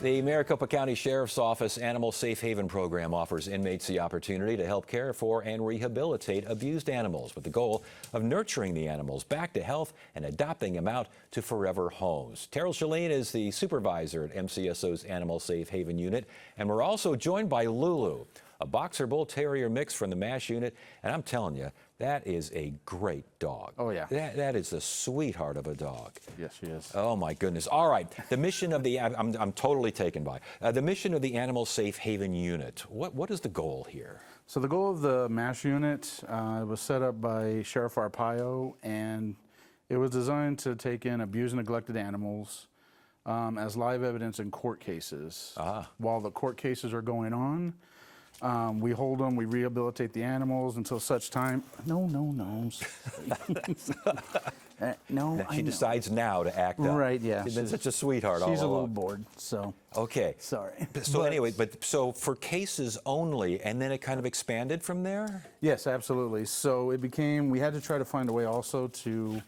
The Maricopa County Sheriff's Office Animal Safe Haven program offers inmates the opportunity to help care for and rehabilitate abused animals with the goal of nurturing the animals back to health and adopting them out to forever homes. Terrell Shalene is the supervisor at MCSO's Animal Safe Haven unit, and we're also joined by Lulu, a Boxer Bull Terrier mix from the MASH unit, and I'm telling you, that is a great dog. Oh, yeah. That is the sweetheart of a dog. Yes, she is. Oh, my goodness. All right. The mission of the, I'm totally taken by, the mission of the Animal Safe Haven unit. What is the goal here? So the goal of the MASH unit was set up by Sheriff Arpaio, and it was designed to take in abused and neglected animals as live evidence in court cases. While the court cases are going on, we hold them, we rehabilitate the animals until such time. No. No, She decides now to act up. Right, yeah. She's been such a sweetheart all along. She's a little bored, so. Okay. Sorry. So anyway, so for cases only, and then it kind of expanded from there? Yes, absolutely. So it became, we had to try to find a way also to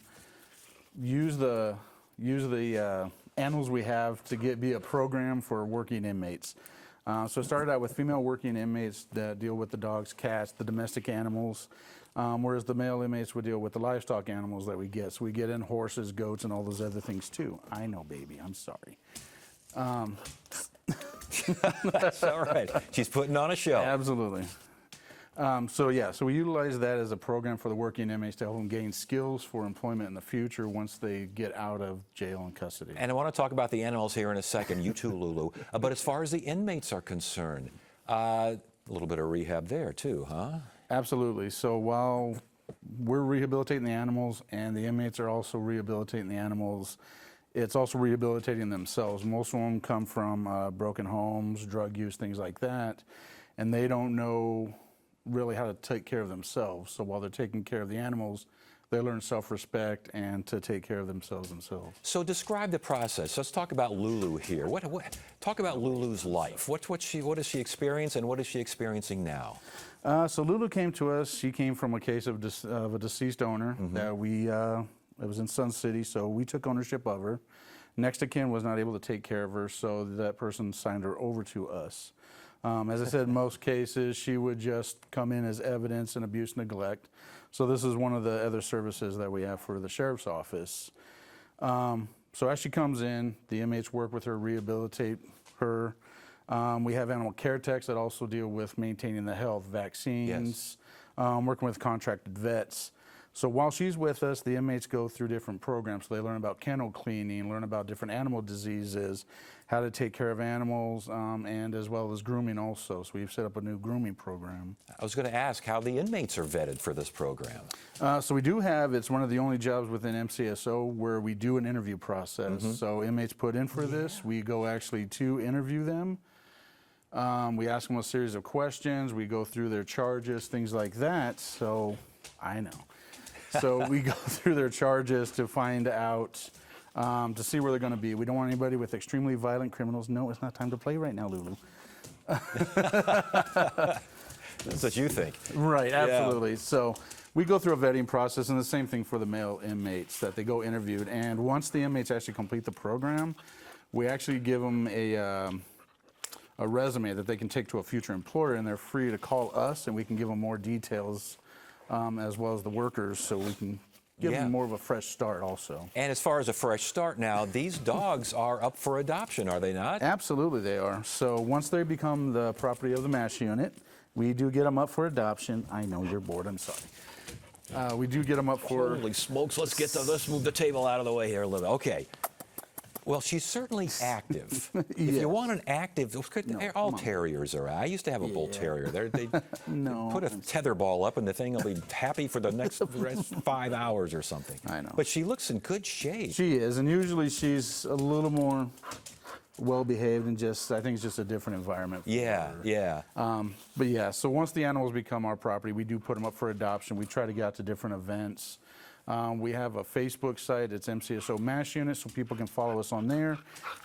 use the animals we have to be a program for working inmates. So it started out with female working inmates that deal with the dogs, cats, the domestic animals, whereas the male inmates would deal with the livestock animals that we get. So we get in horses, goats, and all those other things too. I know, baby, I'm sorry. That's all right. She's putting on a show. Absolutely. So we utilize that as a program for the working inmates to help them gain skills for employment in the future once they get out of jail and custody. And I want to talk about the animals here in a second, you too, Lulu. But as far as the inmates are concerned, a little bit of rehab there too, huh? Absolutely. So while we're rehabilitating the animals and the inmates are also rehabilitating the animals, it's also rehabilitating themselves. Most of them come from broken homes, drug use, things like that, and they don't know really how to take care of themselves. So while they're taking care of the animals, they learn self-respect and to take care of themselves. So describe the process. Let's talk about Lulu here. Talk about Lulu's life. What does she experience, and what is she experiencing now? So Lulu came to us. She came from a case of a deceased owner that it was in Sun City, so we took ownership of her. Next of kin was not able to take care of her, so that person signed her over to us. As I said, in most cases, she would just come in as evidence and abuse neglect. So this is one of the other services that we have for the Sheriff's Office. So as she comes in, the inmates work with her, rehabilitate her. We have animal care techs that also deal with maintaining the health, vaccines, working with contracted vets. So while she's with us, the inmates go through different programs. So they learn about kennel cleaning, learn about different animal diseases, how to take care of animals, and as well as grooming also. So we've set up a new grooming program. I was going to ask how the inmates are vetted for this program. So we do have, it's one of the only jobs within MCSO where we do an interview process. So inmates put in for this. We go actually to interview them. We ask them a series of questions. We go through their charges, things like that. So I know. So we go through their charges to find out, to see where they're going to be. We don't want anybody with extremely violent criminals. No, it's not time to play right now, Lulu. That's what you think. Right, absolutely. Yeah. So we go through a vetting process, and the same thing for the male inmates, that they go interviewed. And once the inmates actually complete the program, we actually give them a resume that they can take to a future employer, and they're free to call us, and we can give them more details as well as the workers, so we can give them more of a fresh start also. And as far as a fresh start now, these dogs are up for adoption, are they not? Absolutely they are. So once they become the property of the MASH unit, we do get them up for adoption. I know you're bored, I'm sorry. We do get them up for... Holy smokes, let's move the table out of the way here a little bit. Okay. Well, she's certainly active. If you want an active, all terriers are. I used to have a bull terrier. They put a tether ball up, and the thing will be happy for the next 5 hours or something. I know. But she looks in good shape. She is, and usually she's a little more well-behaved, and I think it's just a different environment for her. But yeah, so once the animals become our property, we do put them up for adoption. We try to get out to different events. We have a Facebook site, it's MCSO MASH Unit, so people can follow us on there,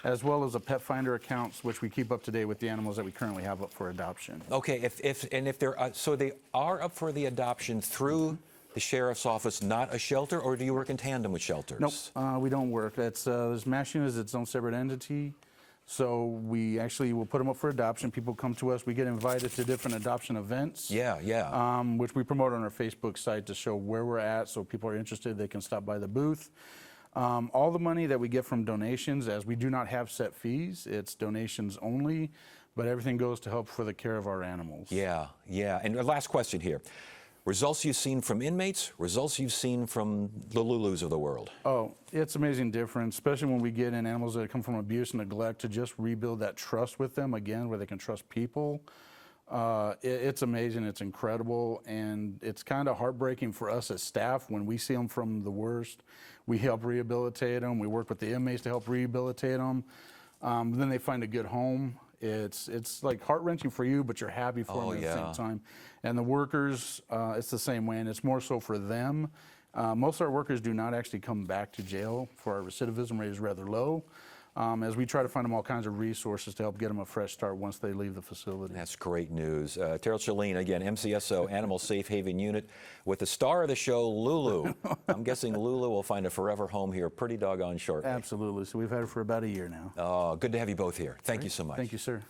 as well as a Pet Finder account, which we keep up to date with the animals that we currently have up for adoption. Okay, if they're so they are up for the adoption through the Sheriff's Office, not a shelter, or do you work in tandem with shelters? Nope, we don't work. There's MASH Unit is its own separate entity. So we actually will put them up for adoption. People come to us. We get invited to different adoption events. Yeah. Which we promote on our Facebook site to show where we're at, so people are interested, they can stop by the booth. All the money that we get from donations, as we do not have set fees, it's donations only, but everything goes to help for the care of our animals. Yeah. And the last question here. Results you've seen from inmates, results you've seen from the Lulus of the world. Oh, it's amazing difference, especially when we get in animals that come from abuse and neglect, to just rebuild that trust with them again, where they can trust people. It's amazing, it's incredible, and it's kind of heartbreaking for us as staff when we see them from the worst. We help rehabilitate them, we work with the inmates to help rehabilitate them. Then they find a good home. It's like heart-wrenching for you, but you're happy for them at the same time. And the workers, it's the same way, and it's more so for them. Most of our workers do not actually come back to jail, for our recidivism rate is rather low, as we try to find them all kinds of resources to help get them a fresh start once they leave the facility. That's great news. Terrell Chalene, again, MCSO Animal Safe Haven Unit, with the star of the show, Lulu. I'm guessing Lulu will find a forever home here pretty doggone shortly. Absolutely. So we've had her for about a year now. Oh, good to have you both here. Thank you so much. Thank you, sir.